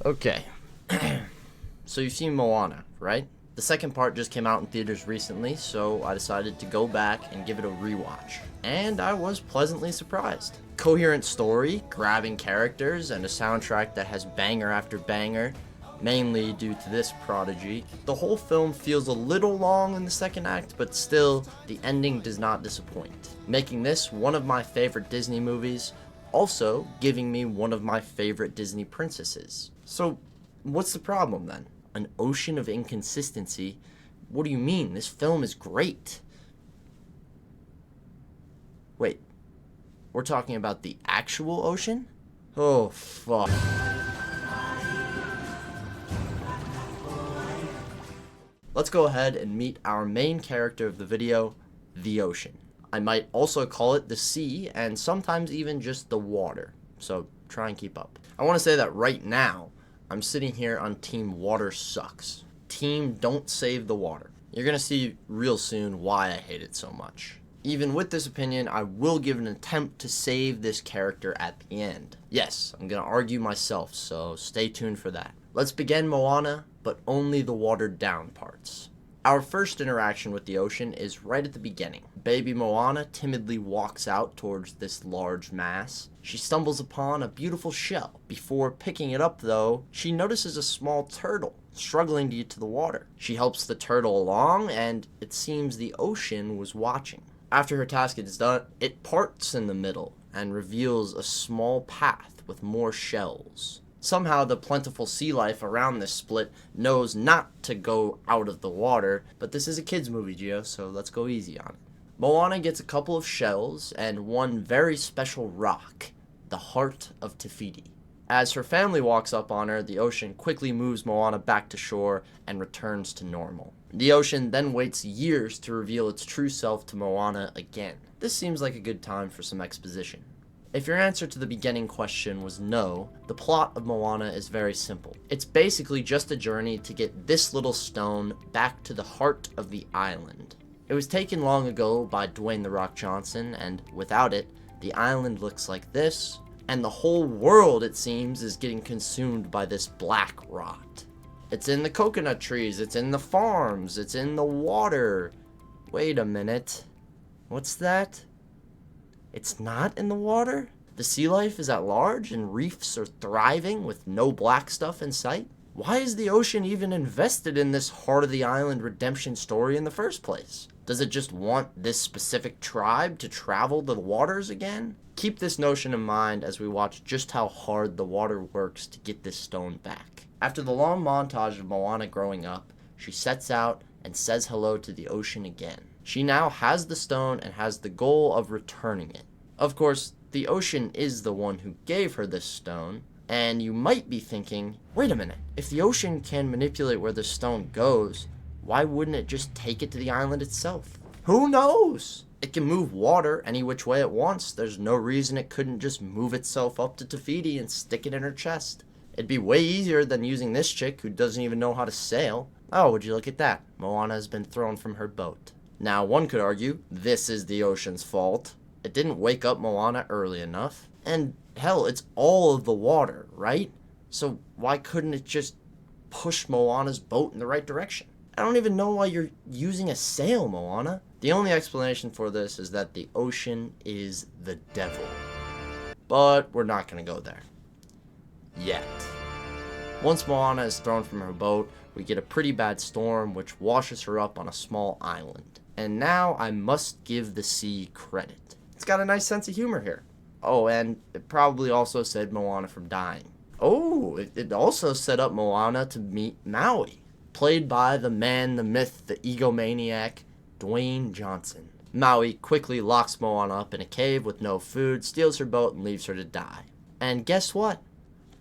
Okay, so you've seen Moana, right? The second part just came out in theaters recently, so I decided to go back and give it a rewatch. And I was pleasantly surprised. Coherent story, grabbing characters, and a soundtrack that has banger after banger, mainly due to this prodigy. The whole film feels a little long in the second act, but still, the ending does not disappoint, making this one of my favorite Disney movies, also giving me one of my favorite Disney princesses. So, what's the problem then? An ocean of inconsistency? What do you mean? This film is great. Wait, we're talking about the actual ocean? Oh, fuck. Let's go ahead and meet our main character of the video, the ocean. I might also call it the sea, and sometimes even just the water. So try and keep up. I want to say that right now, I'm sitting here on Team Water Sucks. Team Don't Save the Water. You're going to see real soon why I hate it so much. Even with this opinion, I will give an attempt to save this character at the end. Yes, I'm going to argue myself, so stay tuned for that. Let's begin Moana, but only the watered down parts. Our first interaction with the ocean is right at the beginning. Baby Moana timidly walks out towards this large mass. She stumbles upon a beautiful shell. Before picking it up though, she notices a small turtle struggling to get to the water. She helps the turtle along, and it seems the ocean was watching. After her task is done, it parts in the middle and reveals a small path with more shells. Somehow the plentiful sea life around this split knows not to go out of the water, but this is a kids movie, Gio, so let's go easy on it. Moana gets a couple of shells and one very special rock, the heart of Te Fiti. As her family walks up on her, the ocean quickly moves Moana back to shore and returns to normal. The ocean then waits years to reveal its true self to Moana again. This seems like a good time for some exposition. If your answer to the beginning question was no, the plot of Moana is very simple. It's basically just a journey to get this little stone back to the heart of the island. It was taken long ago by Dwayne "The Rock" Johnson, and without it, the island looks like this, and the whole world, it seems, is getting consumed by this black rot. It's in the coconut trees, it's in the farms, it's in the water. Wait a minute. What's that? It's not in the water? The sea life is at large and reefs are thriving with no black stuff in sight? Why is the ocean even invested in this heart of the island redemption story in the first place? Does it just want this specific tribe to travel the waters again? Keep this notion in mind as we watch just how hard the water works to get this stone back. After the long montage of Moana growing up, she sets out and says hello to the ocean again. She now has the stone and has the goal of returning it. Of course, the ocean is the one who gave her this stone, and you might be thinking, wait a minute, if the ocean can manipulate where the stone goes, why wouldn't it just take it to the island itself? Who knows? It can move water any which way it wants. There's no reason it couldn't just move itself up to Te Fiti and stick it in her chest. It'd be way easier than using this chick who doesn't even know how to sail. Oh, would you look at that? Moana has been thrown from her boat. Now, one could argue, this is the ocean's fault. It didn't wake up Moana early enough. And hell, it's all of the water, right? So why couldn't it just push Moana's boat in the right direction? I don't even know why you're using a sail, Moana. The only explanation for this is that the ocean is the devil. But we're not going to go there. Yet. Once Moana is thrown from her boat, we get a pretty bad storm which washes her up on a small island. And now I must give the sea credit. It's got a nice sense of humor here. Oh, and it probably also saved Moana from dying. Oh, it also set up Moana to meet Maui, played by the man, the myth, the egomaniac, Dwayne Johnson. Maui quickly locks Moana up in a cave with no food, steals her boat, and leaves her to die. And guess what?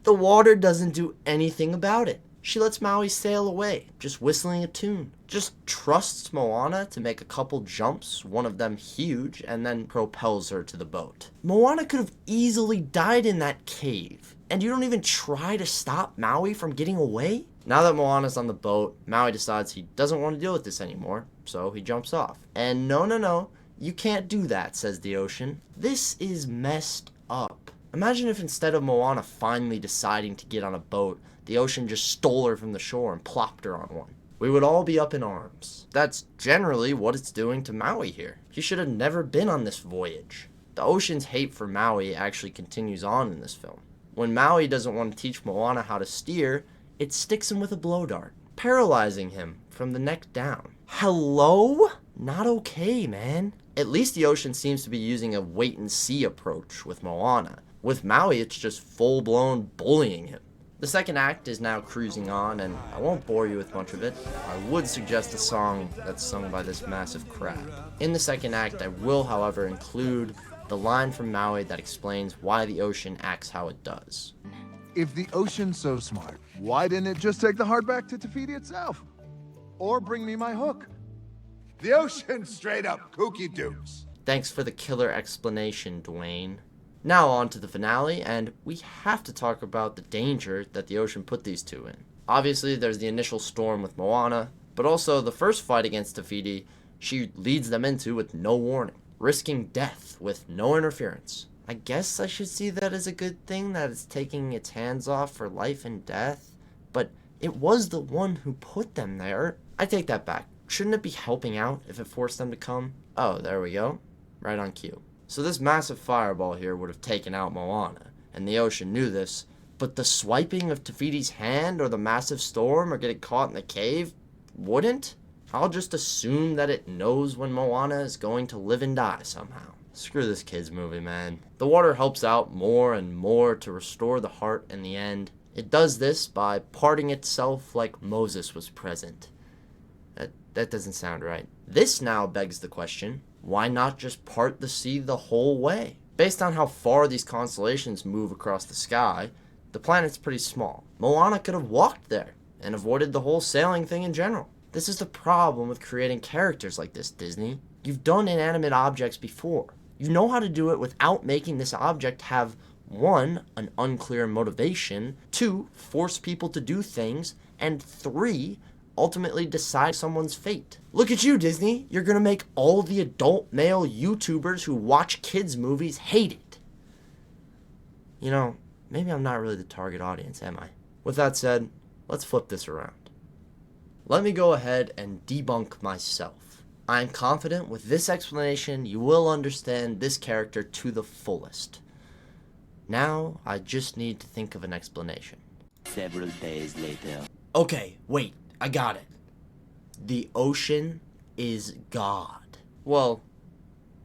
The water doesn't do anything about it. She lets Maui sail away, just whistling a tune. Just trusts Moana to make a couple jumps, one of them huge, and then propels her to the boat. Moana could have easily died in that cave, and you don't even try to stop Maui from getting away? Now that Moana's on the boat, Maui decides he doesn't want to deal with this anymore, so he jumps off. And no, you can't do that, says the ocean. This is messed up. Imagine if instead of Moana finally deciding to get on a boat, the ocean just stole her from the shore and plopped her on one. We would all be up in arms. That's generally what it's doing to Maui here. He should have never been on this voyage. The ocean's hate for Maui actually continues on in this film. When Maui doesn't want to teach Moana how to steer, it sticks him with a blow dart, paralyzing him from the neck down. Hello? Not okay, man. At least the ocean seems to be using a wait-and-see approach with Moana. With Maui, it's just full-blown bullying him. The second act is now cruising on, and I won't bore you with much of it. I would suggest a song that's sung by this massive crab. In the second act, I will, however, include the line from Maui that explains why the ocean acts how it does. If the ocean's so smart, why didn't it just take the heart back to Te Fiti itself? Or bring me my hook? The ocean's straight up kooky dukes. Thanks for the killer explanation, Dwayne. Now on to the finale, and we have to talk about the danger that the ocean put these two in. Obviously, there's the initial storm with Moana, but also the first fight against Te Fiti, she leads them into with no warning, risking death with no interference. I guess I should see that as a good thing that it's taking its hands off for life and death, but it was the one who put them there. I take that back. Shouldn't it be helping out if it forced them to come? Oh, there we go. Right on cue. So this massive fireball here would have taken out Moana, and the ocean knew this, but the swiping of Te Fiti's hand or the massive storm or getting caught in the cave wouldn't? I'll just assume that it knows when Moana is going to live and die somehow. Screw this kid's movie, man. The water helps out more and more to restore the heart in the end. It does this by parting itself like Moses was present. That doesn't sound right. This now begs the question, why not just part the sea the whole way? Based on how far these constellations move across the sky, the planet's pretty small. Moana could have walked there and avoided the whole sailing thing in general. This is the problem with creating characters like this, Disney. You've done inanimate objects before. You know how to do it without making this object have 1, an unclear motivation, 2, force people to do things, and 3, ultimately decide someone's fate. Look at you, Disney. You're gonna make all the adult male YouTubers who watch kids' movies hate it. You know, maybe I'm not really the target audience, am I? With that said, let's flip this around. Let me go ahead and debunk myself. I am confident with this explanation you will understand this character to the fullest. Now, I just need to think of an explanation. Several days later. Okay, wait, I got it. The ocean is God. Well,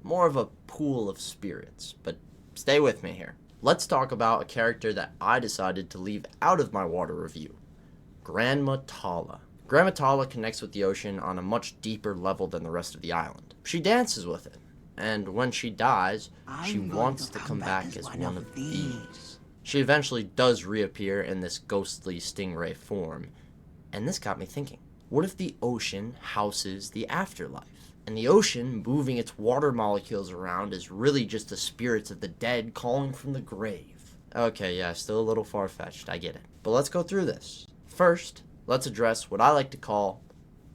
more of a pool of spirits, but stay with me here. Let's talk about a character that I decided to leave out of my water review. Grandma Tala. Grandma Tala connects with the ocean on a much deeper level than the rest of the island. She dances with it, and when she dies, she wants to come back as one of these. She eventually does reappear in this ghostly stingray form, and this got me thinking. What if the ocean houses the afterlife? And the ocean moving its water molecules around is really just the spirits of the dead calling from the grave. Okay, yeah, still a little far-fetched, I get it. But let's go through this. First, let's address what I like to call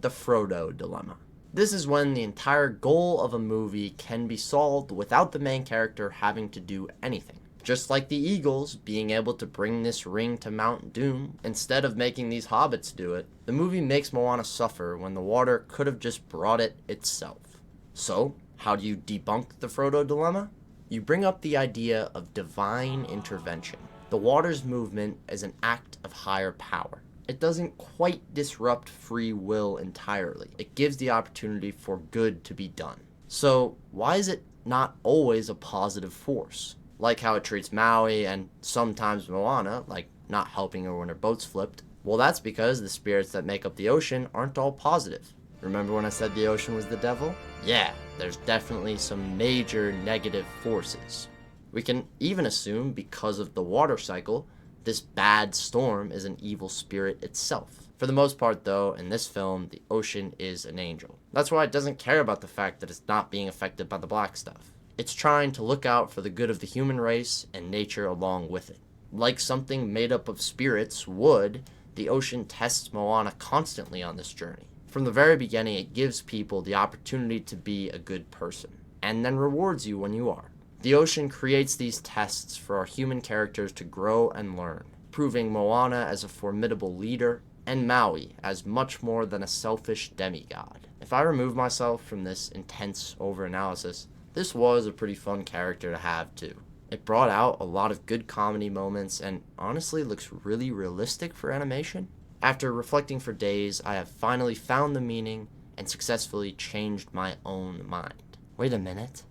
the Frodo dilemma. This is when the entire goal of a movie can be solved without the main character having to do anything. Just like the Eagles being able to bring this ring to Mount Doom, instead of making these hobbits do it, the movie makes Moana suffer when the water could have just brought it itself. So, how do you debunk the Frodo dilemma? You bring up the idea of divine intervention. The water's movement is an act of higher power. It doesn't quite disrupt free will entirely. It gives the opportunity for good to be done. So, why is it not always a positive force? Like how it treats Maui and sometimes Moana, like not helping her when her boat's flipped. Well, that's because the spirits that make up the ocean aren't all positive. Remember when I said the ocean was the devil? Yeah, there's definitely some major negative forces. We can even assume because of the water cycle, this bad storm is an evil spirit itself. For the most part though, in this film, the ocean is an angel. That's why it doesn't care about the fact that it's not being affected by the black stuff. It's trying to look out for the good of the human race and nature along with it. Like something made up of spirits would, the ocean tests Moana constantly on this journey. From the very beginning, it gives people the opportunity to be a good person, and then rewards you when you are. The ocean creates these tests for our human characters to grow and learn. proving Moana as a formidable leader, and Maui as much more than a selfish demigod. If I remove myself from this intense over-analysis, this was a pretty fun character to have too. It brought out a lot of good comedy moments and honestly looks really realistic for animation. After reflecting for days, I have finally found the meaning and successfully changed my own mind. Wait a minute.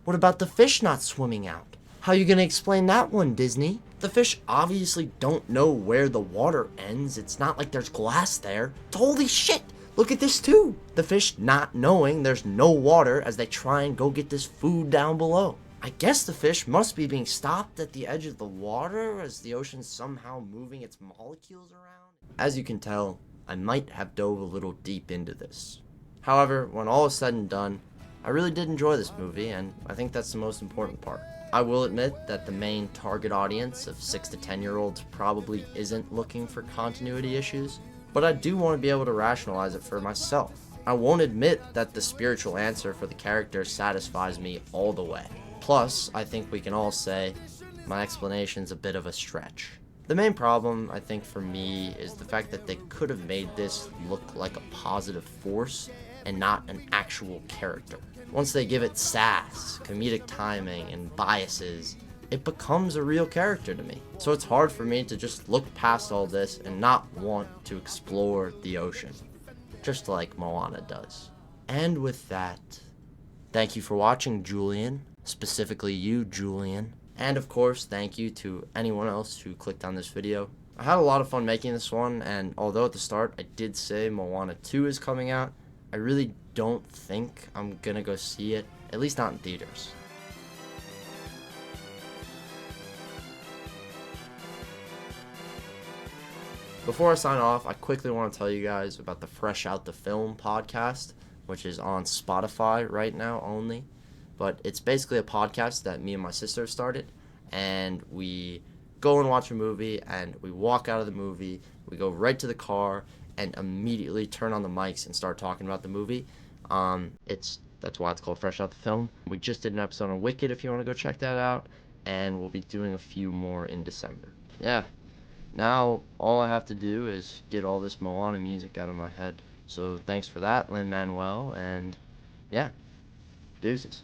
What about the fish not swimming out? How you gonna explain that one, Disney? The fish obviously don't know where the water ends. It's not like there's glass there. Holy shit! Look at this too! The fish not knowing there's no water as they try and go get this food down below. I guess the fish must be being stopped at the edge of the water as the ocean's somehow moving its molecules around. As you can tell, I might have dove a little deep into this. However, when all is said and done, I really did enjoy this movie, and I think that's the most important part. I will admit that the main target audience of 6 to 10-year-olds probably isn't looking for continuity issues, but I do want to be able to rationalize it for myself. I won't admit that the spiritual answer for the character satisfies me all the way. Plus, I think we can all say my explanation's a bit of a stretch. The main problem, I think, for me is the fact that they could have made this look like a positive force and not an actual character. Once they give it sass, comedic timing, and biases, it becomes a real character to me. So it's hard for me to just look past all this and not want to explore the ocean, just like Moana does. And with that, thank you for watching, Julian. Specifically you, Julian. And of course, thank you to anyone else who clicked on this video. I had a lot of fun making this one, and although at the start I did say Moana 2 is coming out, I really don't think I'm gonna go see it, at least not in theaters. Before I sign off, I quickly want to tell you guys about the Fresh Out the Film podcast, which is on Spotify right now only. But it's basically a podcast that me and my sister started, and we go and watch a movie, and we walk out of the movie, we go right to the car, and immediately turn on the mics and start talking about the movie. That's why it's called Fresh Out the Film. We just did an episode on Wicked if you want to go check that out, and we'll be doing a few more in December. Yeah, now all I have to do is get all this Moana music out of my head. So thanks for that, Lin-Manuel, and yeah, deuces.